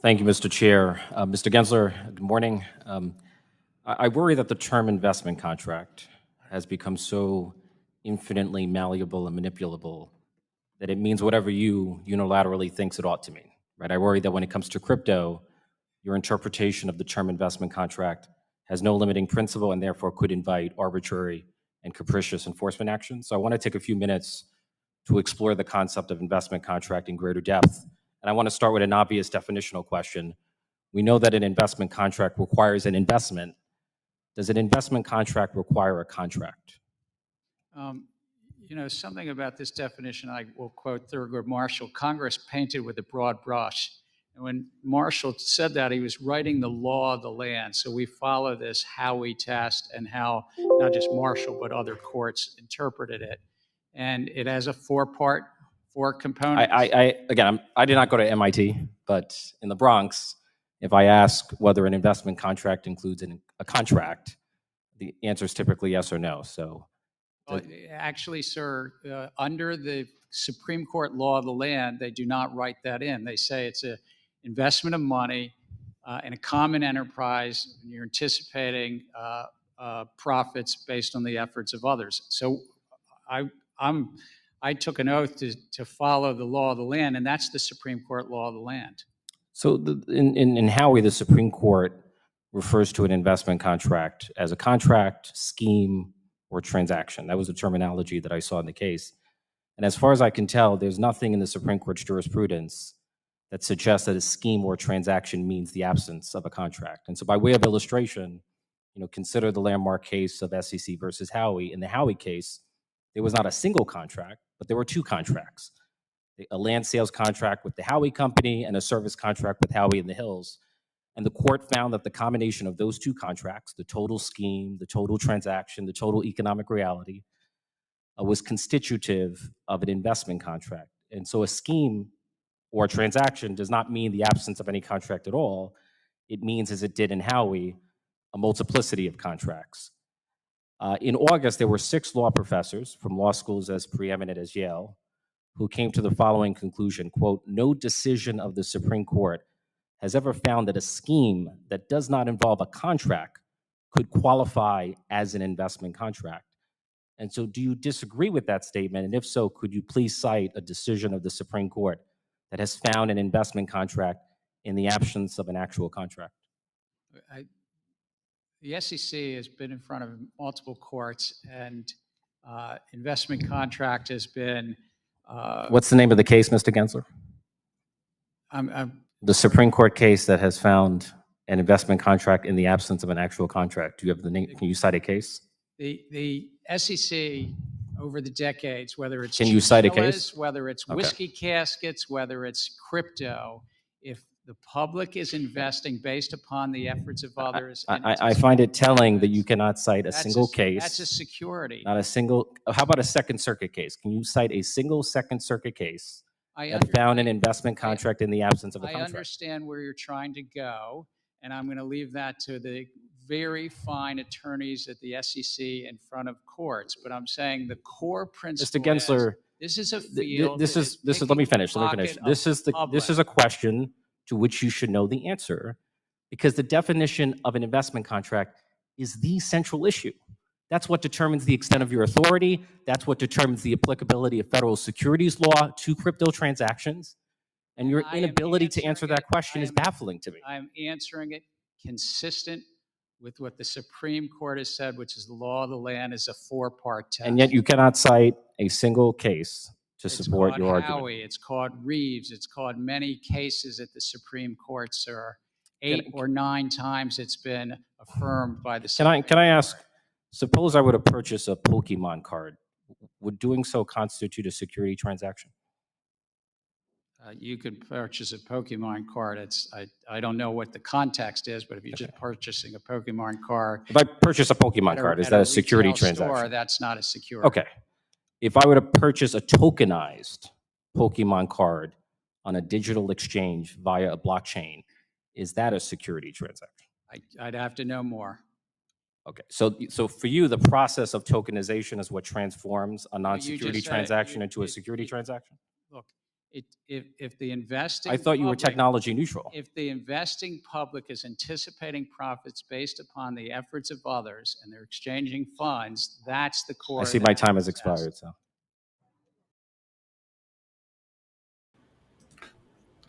Thank you, Mr. Chair. Mr. Gensler, good morning. I worry that the term investment contract has become so infinitely malleable and manipulable that it means whatever you unilaterally thinks it ought to mean, right? I worry that when it comes to crypto, your interpretation of the term investment contract has no limiting principle and therefore could invite arbitrary and capricious enforcement action. So I want to take a few minutes to explore the concept of investment contract in greater depth. And I want to start with an obvious definitional question. We know that an investment contract requires an investment. Does an investment contract require a contract? Something about this definition, I will quote Thurgood Marshall: Congress painted with a broad brush. And when Marshall said that, he was writing the law of the land. So we follow this Howey test and how not just Marshall, but other courts interpreted it. And it has a four components. I did not go to MIT, but in the Bronx, if I ask whether an investment contract includes a contract, the answer is typically yes or no. So, Actually, sir, under the Supreme Court law of the land, they do not write that in. They say it's an investment of money in a common enterprise, and you're anticipating profits based on the efforts of others. So I took an oath to follow the law of the land, and that's the Supreme Court law of the land. So in Howey, the Supreme Court refers to an investment contract as a contract, scheme, or transaction. That was the terminology that I saw in the case. And as far as I can tell, there's nothing in the Supreme Court's jurisprudence that suggests that a scheme or transaction means the absence of a contract. And so by way of illustration, consider the landmark case of SEC versus Howey. In the Howey case, there was not a single contract, but there were two contracts: a land sales contract with the Howey Company and a service contract with Howey in the Hills. And the court found that the combination of those two contracts, the total scheme, the total transaction, the total economic reality, was constitutive of an investment contract. And so a scheme or a transaction does not mean the absence of any contract at all. It means, as it did in Howey, a multiplicity of contracts. In August, there were 6 law professors from law schools as preeminent as Yale who came to the following conclusion, quote, "No decision of the Supreme Court has ever found that a scheme that does not involve a contract could qualify as an investment contract." And so do you disagree with that statement? And if so, could you please cite a decision of the Supreme Court that has found an investment contract in the absence of an actual contract? The SEC has been in front of multiple courts, and investment contract has been... What's the name of the case, Mr. Gensler? The Supreme Court case that has found an investment contract in the absence of an actual contract. Do you have the name? Can you cite a case? The SEC over the decades, whether it's Can you cite a case? Whether it's whiskey caskets, whether it's crypto, if the public is investing based upon the efforts of others... I find it telling that you cannot cite a single case. That's a security. Not a single... How about a Second Circuit case? Can you cite a single Second Circuit case that found an investment contract in the absence of a contract? I understand where you're trying to go, and I'm going to leave that to the very fine attorneys at the SEC in front of courts. But I'm saying the core principle... Mr. Gensler, this is a field... This is. Let me finish. This is a question to which you should know the answer, because the definition of an investment contract is the central issue. That's what determines the extent of your authority. That's what determines the applicability of federal securities law to crypto transactions. And your inability to answer that question is baffling to me. I'm answering it consistent with what the Supreme Court has said, which is the law of the land is a 4-part test. And yet you cannot cite a single case to support your argument. Howey, it's called Reeves, it's called many cases at the Supreme Court, sir. 8 or 9 times it's been affirmed by the Supreme Court. Can I ask, suppose I were to purchase a Pokemon card. Would doing so constitute a security transaction? You could purchase a Pokemon card. I don't know what the context is, but if you're just purchasing a Pokemon card... If I purchase a Pokemon card, is that a security transaction? That's not a security. Okay. If I were to purchase a tokenized Pokemon card on a digital exchange via a blockchain, is that a security transaction? I'd have to know more. Okay. So for you, the process of tokenization is what transforms a non-security transaction into a security transaction? Look, If the investing I thought you were public, technology neutral. if the investing public is anticipating profits based upon the efforts of others and they're exchanging funds, that's the core I of see the my time has test. expired, so.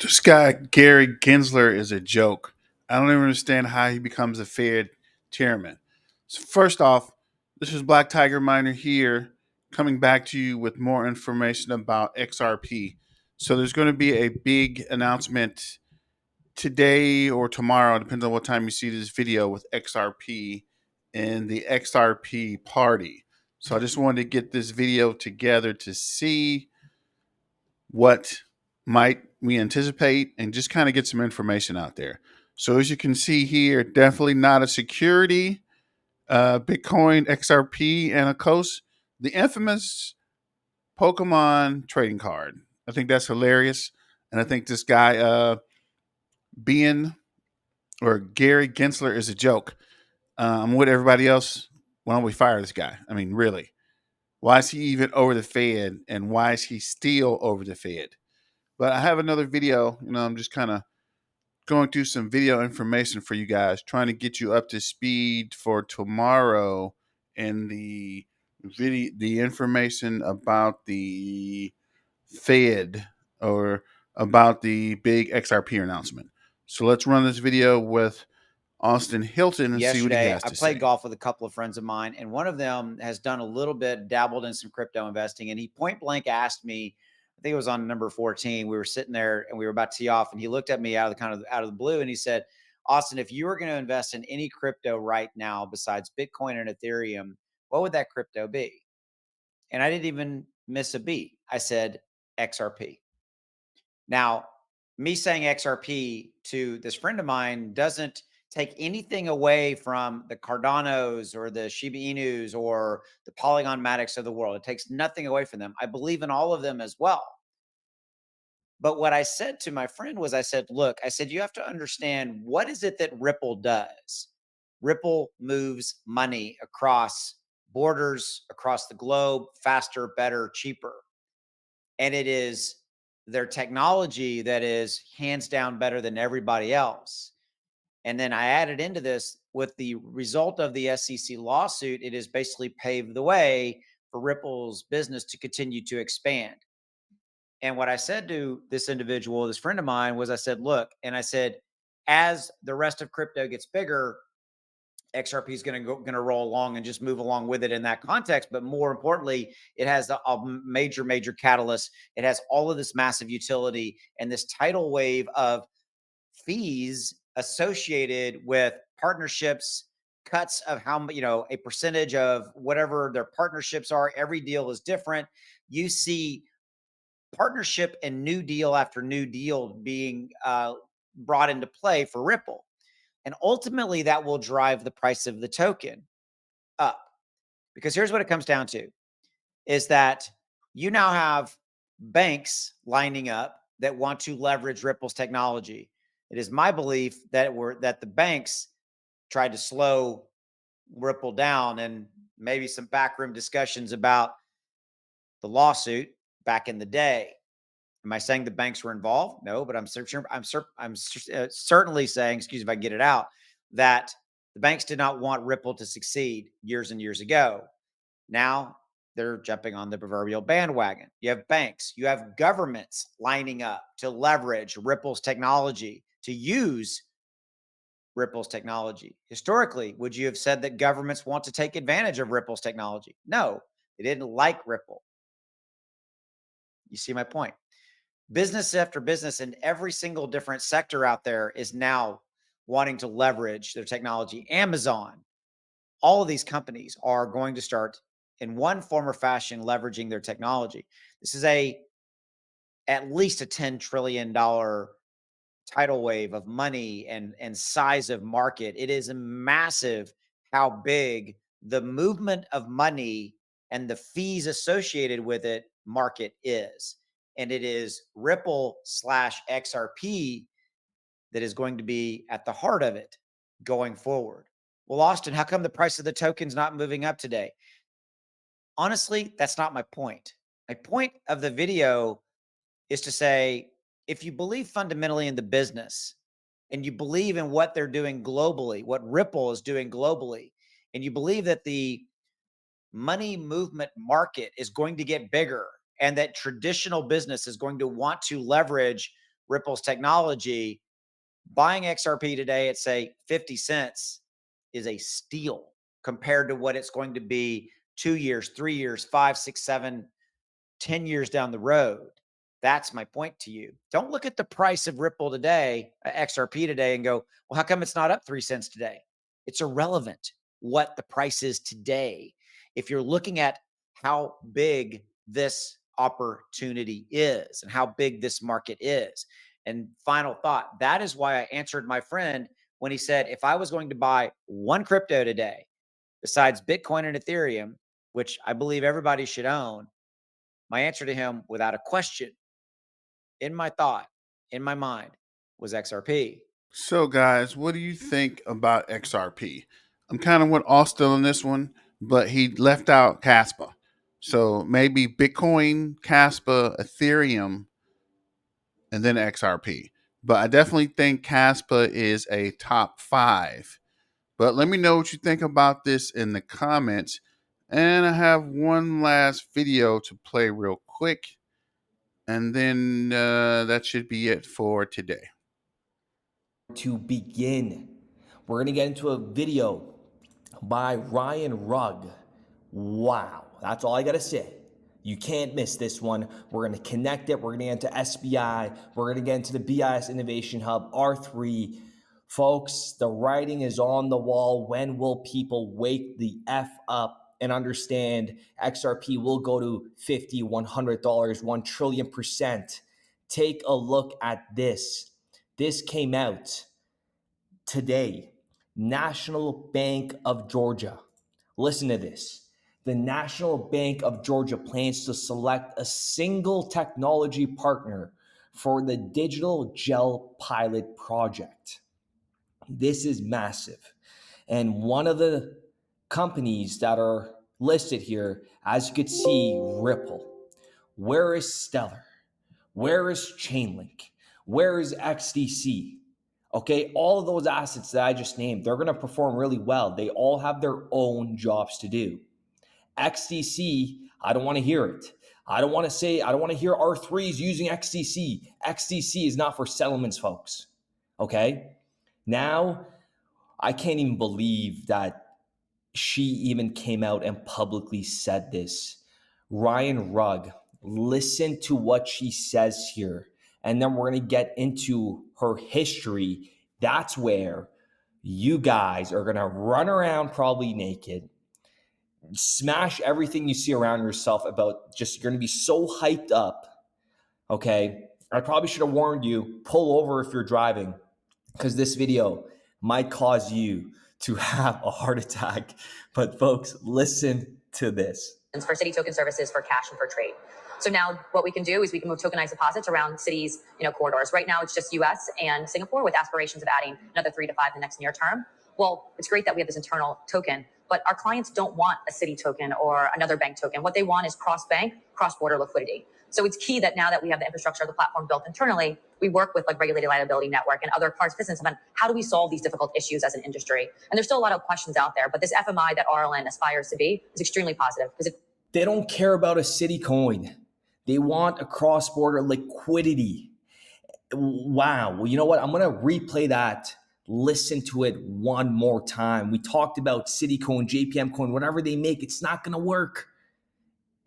This guy, Gary Gensler, is a joke. I don't even understand how he becomes a Fed chairman. So first off, this is Black Tiger Miner here, coming back to you with more information about XRP. So there's going to be a big announcement today or tomorrow, depends on what time you see this video, with XRP and the XRP party. So I just wanted to get this video together to see what might we anticipate and just kind of get some information out there. So as you can see here, definitely not a security, Bitcoin, XRP, and of course, the infamous Pokemon trading card. I think that's hilarious. And I think this guy, being or Gary Gensler, is a joke. I'm with everybody else. Why don't we fire this guy? I mean, really. Why is he even over the Fed? And why is he still over the Fed? But I have another video. I'm just kind of going through some video information for you guys, trying to get you up to speed for tomorrow and the information about the Fed or about the big XRP announcement. So let's run this video with Austin Hilton and see what he Yesterday, has I to played say. golf with a couple of friends of mine, and one of them has done a little bit, dabbled in some crypto investing, and he point blank asked me, I think it was on number 14. We were sitting there and we were about to tee off, and he looked at me out of the blue, and he said, "Austin, if you were going to invest in any crypto right now besides Bitcoin and Ethereum, what would that crypto be?" And I didn't even miss a beat. I said XRP. Now, me saying XRP to this friend of mine doesn't take anything away from the Cardanos or the Shiba Inus or the Polygon Matics of the world. It takes nothing away from them. I believe in all of them as well. But what I said to my friend was, I said, look, I said, you have to understand, what is it that Ripple does? Ripple moves money across borders, across the globe, faster, better, cheaper. And it is their technology that is hands down better than everybody else. And then I added into this, with the result of the SEC lawsuit, it has basically paved the way for Ripple's business to continue to expand. And what I said to this individual, this friend of mine, was I said, look, and I said, as the rest of crypto gets bigger, XRP is going to roll along and just move along with it in that context. But more importantly, it has a major catalyst. It has all of this massive utility and this tidal wave of fees associated with partnerships, cuts of how, a percentage of whatever their partnerships are. Every deal is different. You see partnership and new deal after new deal being brought into play for Ripple. And ultimately, that will drive the price of the token up. Because here's what it comes down to, is that you now have banks lining up that want to leverage Ripple's technology. It is my belief that the banks tried to slow Ripple down, and maybe some backroom discussions about the lawsuit back in the day. Am I saying the banks were involved? No, but I'm certainly saying, excuse me if I get it out, that the banks did not want Ripple to succeed years and years ago. Now they're jumping on the proverbial bandwagon. You have banks, you have governments lining up to leverage Ripple's technology, to use Ripple's technology. Historically, would you have said that governments want to take advantage of Ripple's technology? No, they didn't like Ripple. You see my point? Business after business in every single different sector out there is now wanting to leverage their technology. Amazon, all of these companies are going to start in one form or fashion leveraging their technology. This is at least a $10 trillion tidal wave of money and size of market. It is massive how big the movement of money and the fees associated with it market is. And it is Ripple / XRP that is going to be at the heart of it going forward. Well, Austin, how come the price of the token's not moving up today? Honestly, that's not my point. My point of the video is to say, if you believe fundamentally in the business and you believe in what they're doing globally, what Ripple is doing globally, and you believe that the money movement market is going to get bigger and that traditional business is going to want to leverage Ripple's technology, buying XRP today at say 50 cents is a steal compared to what it's going to be 2 years, 3 years, 5, 6, 7, 10 years down the road. That's my point to you. Don't look at the price of Ripple today, XRP today, and go, well, how come it's not up 3 cents today? It's irrelevant what the price is today. If you're looking at how big this opportunity is and how big this market is. And final thought, that is why I answered my friend when he said, if I was going to buy one crypto today, besides Bitcoin and Ethereum, which I believe everybody should own, my answer to him without a question in my thought, in my mind, was XRP. So, guys, what do you think about XRP? I'm kind of with Austin on this one, but he left out Caspa. So maybe Bitcoin, Caspa, Ethereum, and then XRP. But I definitely think Caspa is a top 5. But let me know what you think about this in the comments. And I have one last video to play real quick. And then that should be it for today. To begin, we're going to get into a video by Ryan Rugg. Wow, that's all I got to say. You can't miss this one. We're going to connect it. We're going to get into SBI. We're going to get into the BIS Innovation Hub, R3. Folks, the writing is on the wall. When will people wake the F up and understand XRP will go to $50, $100, $1 trillion%? Take a look at this. This came out today. National Bank of Georgia. Listen to this. The National Bank of Georgia plans to select a single technology partner for the digital gel pilot project. This is massive. And one of the companies that are listed here, as you could see, Ripple. Where is Stellar? Where is Chainlink? Where is XDC? Okay, all of those assets that I just named, they're going to perform really well. They all have their own jobs to do. XDC, I don't want to hear it. I don't want to hear R3s using XDC. XDC is not for settlements, folks. Okay? Now, I can't even believe that she even came out and publicly said this. Ryan Rugg, listen to what she says here. And then we're going to get into her history. That's where you guys are going to run around probably naked, smash everything you see around yourself about just, you're going to be so hyped up. Okay. I probably should have warned you, pull over if you're driving, because this video might cause you to have a heart attack. But folks, listen to this. For Citi token services for cash and for trade. So now what we can do is we can move tokenized deposits around Citi's corridors. Right now it's just US and Singapore, with aspirations of adding another 3 to 5 in the next near term. Well, it's great that we have this internal token, but our clients don't want a Citi token or another bank token. What they want is cross-bank, cross-border liquidity. So it's key that now that we have the infrastructure of the platform built internally, we work with like Regulated Liability Network and other participants on how do we solve these difficult issues as an industry. And there's still a lot of questions out there, but this FMI that RLN aspires to be is extremely positive because they don't care about a Citi coin. They want a cross-border liquidity. Wow. Well, you know what? I'm going to replay that. Listen to it one more time. We talked about Citi coin, JPM coin, whatever they make, it's not going to work.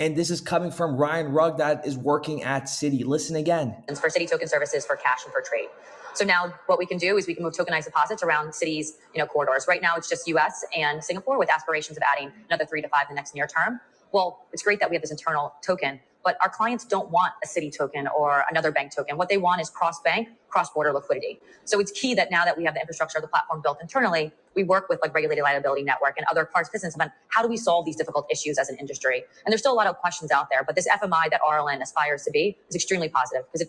And this is coming from Ryan Rugg that is working at Citi. Listen again. For Citi token services for cash and for trade. So now what we can do is we can move tokenized deposits around Citi's corridors. Right now it's just US and Singapore, with aspirations of adding another 3 to 5 in the next near term. Well, it's great that we have this internal token, but our clients don't want a Citi token or another bank token. What they want is cross-bank, cross-border liquidity. So it's key that now that we have the infrastructure of the platform built internally, we work with like Regulated Liability Network and other participants on how do we solve these difficult issues as an industry. And there's still a lot of questions out there, but this FMI that RLN aspires to be is extremely positive because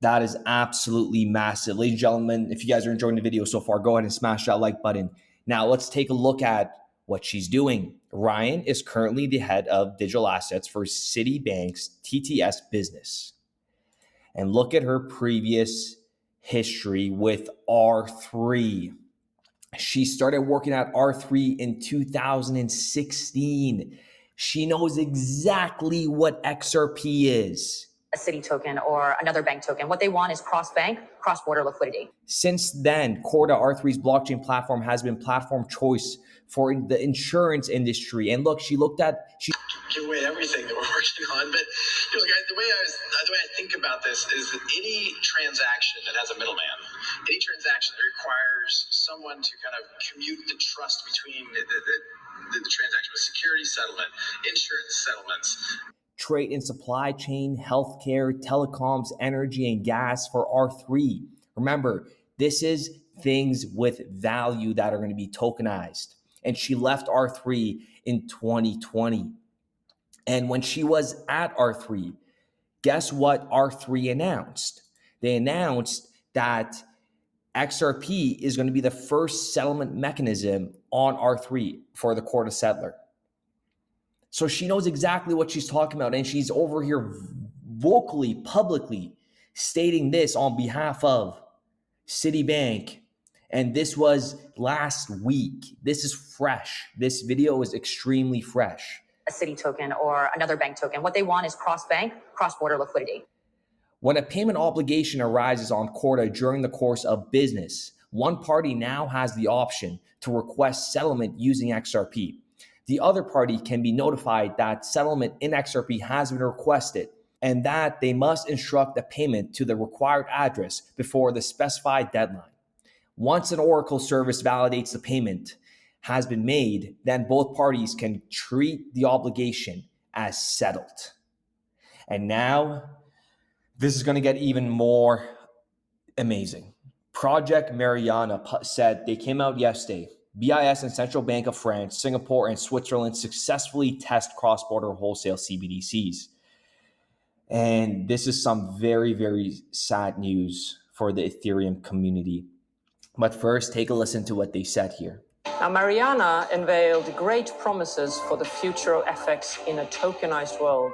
that is absolutely massive. Ladies and gentlemen, if you guys are enjoying the video so far, go ahead and smash that like button. Now let's take a look at what she's doing. Ryan is currently the head of digital assets for Citibank's TTS business. And look at her previous history with R3. She started working at R3 in 2016. She knows exactly what XRP is. A city token or another bank token. What they want is cross-bank, cross-border liquidity. Since then, Corda R3's blockchain platform has been platform choice for the insurance industry. And look, she give away everything that we're working on, but the way I think about this is that any transaction that has a middleman, any transaction that requires someone to kind of commute the trust between the transaction with security settlement, insurance settlements, trade in supply chain, healthcare, telecoms, energy, and gas for R3. Remember, this is things with value that are going to be tokenized. And she left R3 in 2020. And when she was at R3, guess what R3 announced? They announced that XRP is going to be the first settlement mechanism on R3 for the Corda settler. So she knows exactly what she's talking about, and she's over here vocally, publicly stating this on behalf of Citibank. And this was last week. This is fresh. This video is extremely fresh. A city token or another bank token. What they want is cross-bank, cross-border liquidity. When a payment obligation arises on Corda during the course of business, one party now has the option to request settlement using XRP. The other party can be notified that settlement in XRP has been requested and that they must instruct the payment to the required address before the specified deadline. Once an Oracle service validates the payment has been made, then both parties can treat the obligation as settled. And now, this is going to get even more amazing. Project Mariana said they came out yesterday. BIS and Central Bank of France, Singapore, and Switzerland successfully test cross-border wholesale CBDCs. And this is some very, very sad news for the Ethereum community. But first, take a listen to what they said here. Now, Mariana unveiled great promises for the future of FX in a tokenized world,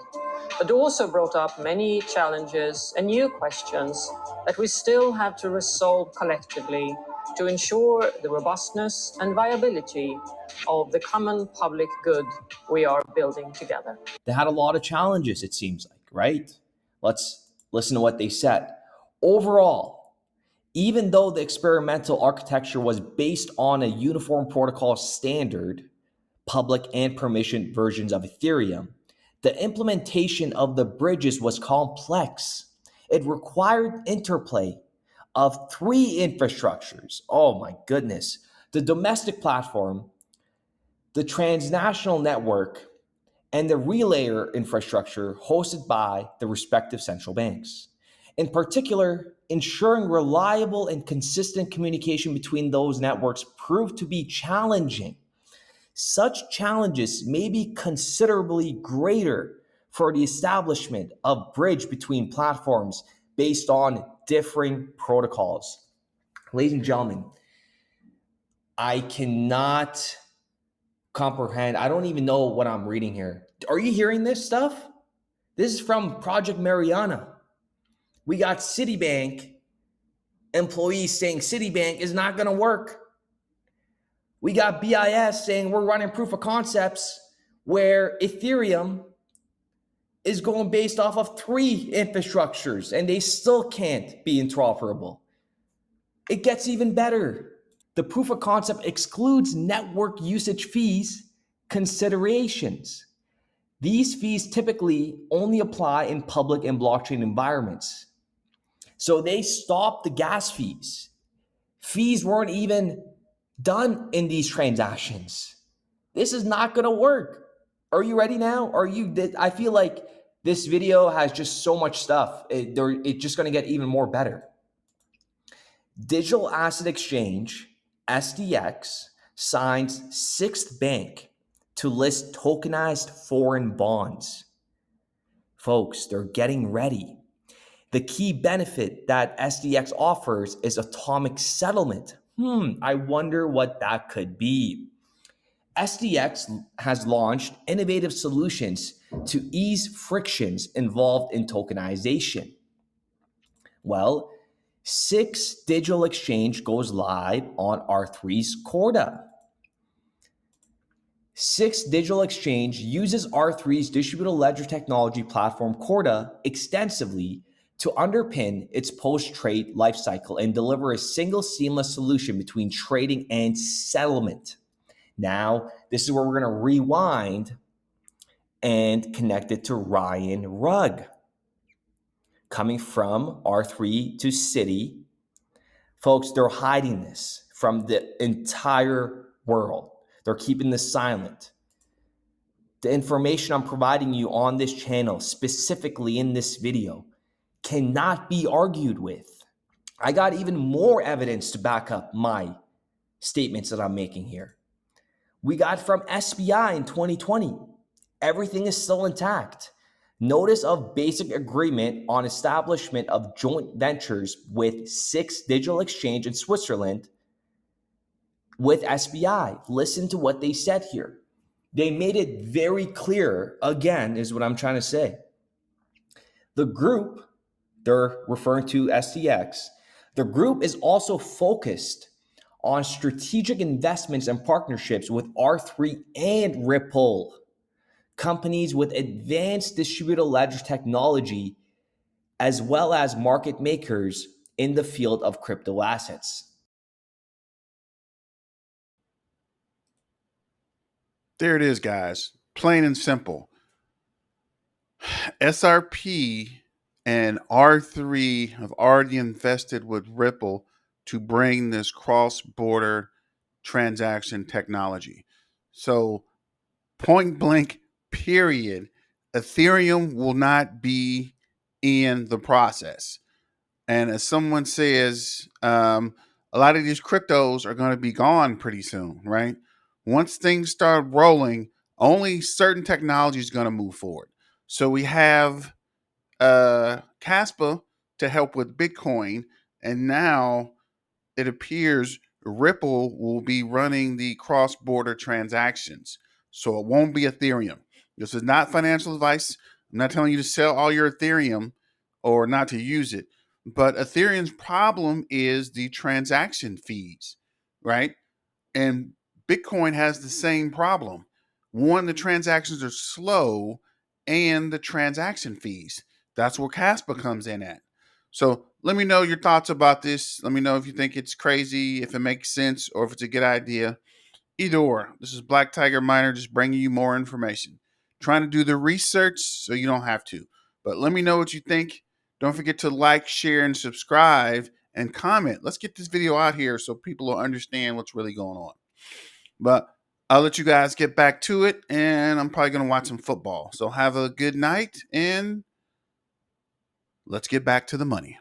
but also brought up many challenges and new questions that we still have to resolve collectively to ensure the robustness and viability of the common public good we are building together. They had a lot of challenges, it seems like, right? Let's listen to what they said. Overall, even though the experimental architecture was based on a uniform protocol standard, public and permission versions of Ethereum, the implementation of the bridges was complex. It required interplay of three infrastructures. Oh my goodness. The domestic platform, the transnational network, and the relayer infrastructure hosted by the respective central banks. In particular, ensuring reliable and consistent communication between those networks proved to be challenging. Such challenges may be considerably greater for the establishment of bridge between platforms based on differing protocols. Ladies and gentlemen, I cannot comprehend. I don't even know what I'm reading here. Are you hearing this stuff? This is from Project Mariana. We got Citibank employees saying Citibank is not going to work. We got BIS saying we're running proof of concepts where Ethereum is going based off of three infrastructures and they still can't be interoperable. It gets even better. The proof of concept excludes network usage fees considerations. These fees typically only apply in public and blockchain environments. So they stopped the gas fees. Fees weren't even done in these transactions. This is not going to work. Are you ready now? I feel like this video has just so much stuff. It's just going to get even more better. Digital Asset Exchange, SDX, signs sixth bank to list tokenized foreign bonds. Folks, they're getting ready. The key benefit that SDX offers is atomic settlement. I wonder what that could be. SDX has launched innovative solutions to ease frictions involved in tokenization. Well, 6 Digital Exchange goes live on R3's Corda. 6 Digital Exchange uses R3's distributed ledger technology platform Corda extensively to underpin its post-trade lifecycle and deliver a single seamless solution between trading and settlement. Now, this is where we're going to rewind and connect it to Ryan Rugg. Coming from R3 to Citi, folks, they're hiding this from the entire world. They're keeping this silent. The information I'm providing you on this channel, specifically in this video, cannot be argued with. I got even more evidence to back up my statements that I'm making here. We got from SBI in 2020. Everything is still intact. Notice of basic agreement on establishment of joint ventures with 6 Digital Exchange in Switzerland with SBI. Listen to what they said here. They made it very clear, again, is what I'm trying to say. The group, they're referring to STX, the group is also focused on strategic investments and partnerships with R3 and Ripple, companies with advanced distributed ledger technology, as well as market makers in the field of crypto assets. There it is, guys. Plain and simple. SRP and R3 have already invested with Ripple to bring this cross-border transaction technology. So, point blank, period, Ethereum will not be in the process. And as someone says, a lot of these cryptos are going to be gone pretty soon, right? Once things start rolling, only certain technology is going to move forward. So we have Caspa to help with Bitcoin, and now it appears Ripple will be running the cross-border transactions. So it won't be Ethereum. This is not financial advice. I'm not telling you to sell all your Ethereum or not to use it. But Ethereum's problem is the transaction fees, right? And Bitcoin has the same problem. One, the transactions are slow, and the transaction fees. That's where Caspa comes in at. So let me know your thoughts about this. Let me know if you think it's crazy, if it makes sense, or if it's a good idea. Either or. This is Black Tiger Miner just bringing you more information. Trying to do the research so you don't have to. But let me know what you think. Don't forget to like, share, and subscribe, and comment. Let's get this video out here so people will understand what's really going on. But I'll let you guys get back to it, and I'm probably going to watch some football. So have a good night, and let's get back to the money.